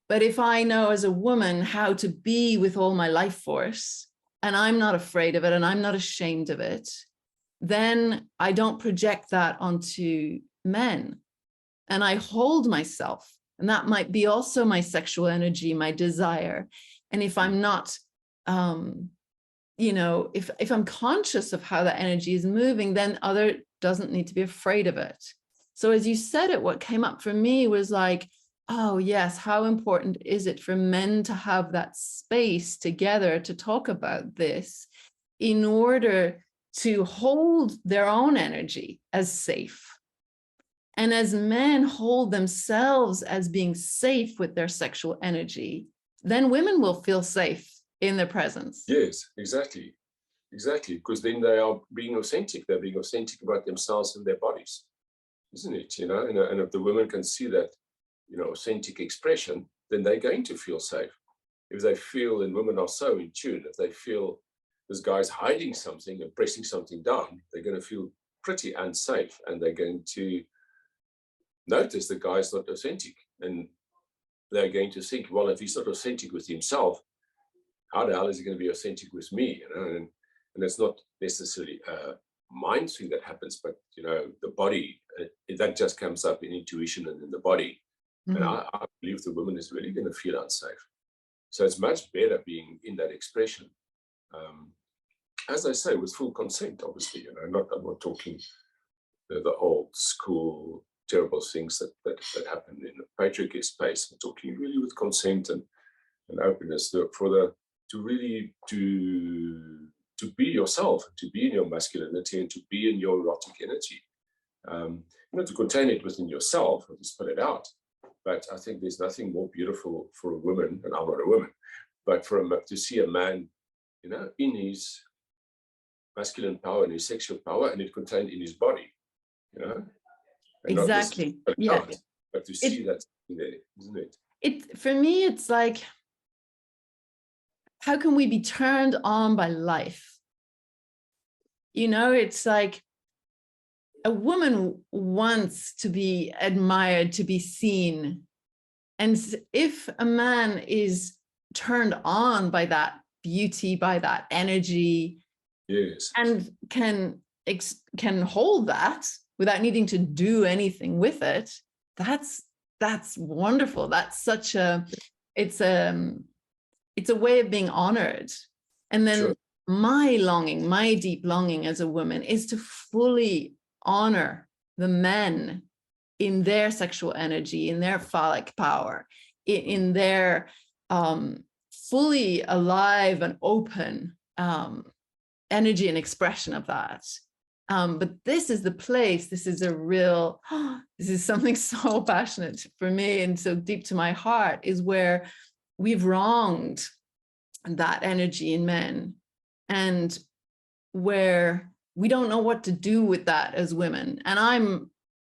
But if I know as a woman how to be with all my life force, and I'm not afraid of it, and I'm not ashamed of it, then I don't project that onto men. And I hold myself. And that might be also my sexual energy, my desire. And if I'm not, if I'm conscious of how that energy is moving, then other doesn't need to be afraid of it. So as you said it, what came up for me was like, oh yes, how important is it for men to have that space together to talk about this in order to hold their own energy as safe. And as men hold themselves as being safe with their sexual energy, then women will feel safe in their presence. Yes, exactly. Exactly, because then they are being authentic. They're being authentic about themselves and their bodies, isn't it? And if the women can see that, authentic expression, then they're going to feel safe. If they feel, and women are so in tune, if they feel this guy's hiding something and pressing something down, they're going to feel pretty unsafe, and they're going to notice the guy's not authentic, and they're going to think, well, if he's not authentic with himself, how the hell is he going to be authentic with me? And it's not necessarily a mind thing that happens, but the body, that just comes up in intuition and in the body. Mm-hmm. And I believe the woman is really going to feel unsafe. So it's much better being in that expression. As I say, with full consent, obviously. I'm not talking the old school terrible things that happen in the patriarchy space. I'm talking really with consent and openness to really to be yourself, to be in your masculinity, and to be in your erotic energy. To contain it within yourself and to spell it out. But I think there's nothing more beautiful for a woman, and I'm not a woman, but to see a man, in his masculine power and his sexual power, and it contained in his body, and exactly. Yeah. But to see that in there, isn't it? For me, it's like, how can we be turned on by life? It's like a woman wants to be admired, to be seen. And if a man is turned on by that beauty, by that energy, yes, and can hold that without needing to do anything with it, that's wonderful. That's such it's a way of being honored. And then sure. My deep longing as a woman is to fully honor the men in their sexual energy, in their phallic power, in their fully alive and open energy and expression of that. But this is the place, this is something so passionate for me and so deep to my heart, is where we've wronged that energy in men, and where we don't know what to do with that as women. And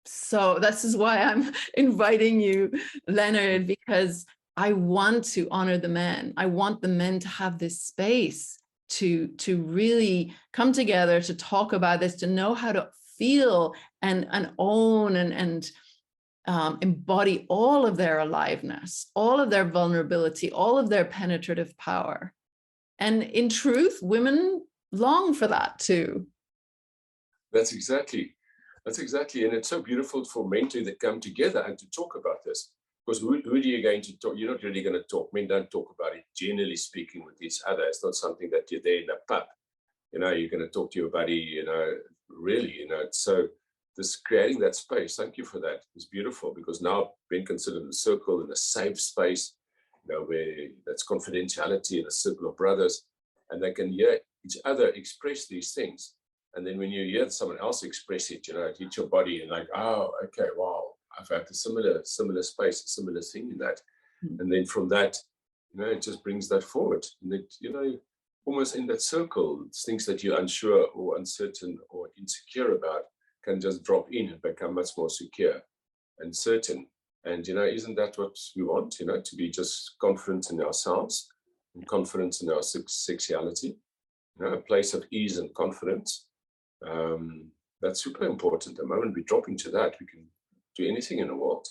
this is why I'm inviting you, Lenerd, because I want to honor the men. I want the men to have this space to really come together, to talk about this, to know how to feel and own and embody all of their aliveness, all of their vulnerability, all of their penetrative power. And in truth, women long for that too. That's exactly. And it's so beautiful for men to come together and to talk about this. Because who are you going to talk? You're not really going to talk. Men don't talk about it, generally speaking, with each other. It's not something that you're there in a pub. You're going to talk to your buddy, really, So this creating that space, thank you for that. It's beautiful, because now being considered a circle and a safe space, where that's confidentiality in a circle of brothers, and they can hear each other express these things. And then when you hear someone else express it, it hits your body and like, oh, okay, wow, I've had a similar space, a similar thing in that. Mm-hmm. And then from that, it just brings that forward. And it, almost in that circle, things that you're unsure or uncertain or insecure about can just drop in and become much more secure and certain. And, isn't that what we want, to be just confident in ourselves and confident in our sexuality, a place of ease and confidence. That's super important. The moment we drop into that, we can do anything in the world.